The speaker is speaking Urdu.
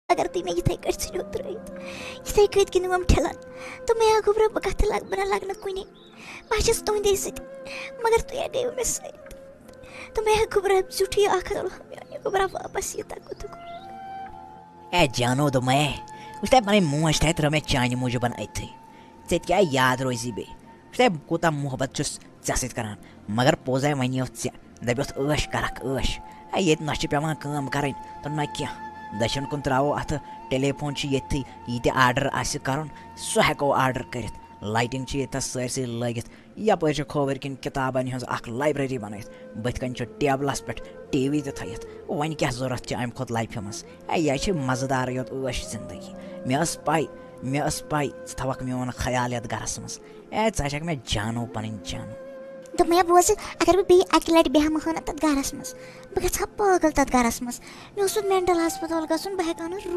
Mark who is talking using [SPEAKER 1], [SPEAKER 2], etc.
[SPEAKER 1] اگر تُہۍ مےٚ یِتھَے کٔٹھۍ ژھٕنِو ترٛٲیِتھ یِتھَے کٔٹھۍ گِنٛدِو یِم ٹھِلَن تہٕ مےٚ گوٚبرا بہٕ کَتھٕ بہٕ نہ لَگہٕ نہٕ کُنہِ بہٕ چھَس تُہنٛدے سۭتۍ مگر تُہۍ گٔیو مےٚ سۭتۍ تہٕ مےٚ گوٚبرا زیُٹھٕے اکھ مےٚ گوٚبرا واپَس یہِ تَکُتُک
[SPEAKER 2] اے جانو دوٚپمَے وٕچھ تَے پَنٕنۍ موج تہِ ترٛٲو مےٚ چانہِ موٗجوٗب أتھٕے ژےٚ تہِ کیٛاہ یاد روزی بیٚیہِ وٕچھ تَے بہٕ کوٗتاہ محبت چھُس ژےٚ سۭتۍ کَران مگر پوٚزَے وَنیو ژےٚ دَپیوتھ عٲش کَرَکھ عٲش اے ییٚتہِ نہ چھِ پٮ۪وان کٲم کَرٕنۍ تہٕ نہ کینٛہہ دٔچھُن کُن ترٛاوو اَتھٕ ٹیلی فون چھُ ییٚتھٕے یہِ تہِ آرڈر آسہِ کَرُن سُہ ہٮ۪کو آرڈر کٔرِتھ لایٹِنٛگ چھِ ییٚتٮ۪س سٲرسٕے لٲگِتھ یَپٲرۍ چھِ کھووٕرۍ کِنۍ کِتابَن ہٕنٛز اَکھ لایبرٔری بَنٲیِتھ بٔتھِ کَنۍ چھُ ٹیبلَس پٮ۪ٹھ ٹی وی تہِ تھٲیِتھ وۄنۍ کیٛاہ ضوٚرَتھ چھِ اَمہِ کھۄتہٕ لایفہِ منٛز اے یہِ چھِ مَزٕدارٕے یوت عٲش زِندگی مےٚ ٲس پَے ژٕ تھاوَکھ میون خیال یَتھ گَرَس منٛز اے ژٕ چھَکھ مےٚ جانو پَنٕنۍ جانو
[SPEAKER 1] دوٚپ مےٚ بوز اگر بہٕ بیٚیہِ اَکہِ لَٹہِ بیٚہمہٕ ہا نہ تَتھ گَرَس منٛز بہٕ گژھٕ ہا پاگل تَتھ گَرَس منٛز مےٚ اوس سُہ مٮ۪نٹَل ہَسپَتال گژھُن بہٕ ہٮ۪کہٕ ہا نہٕ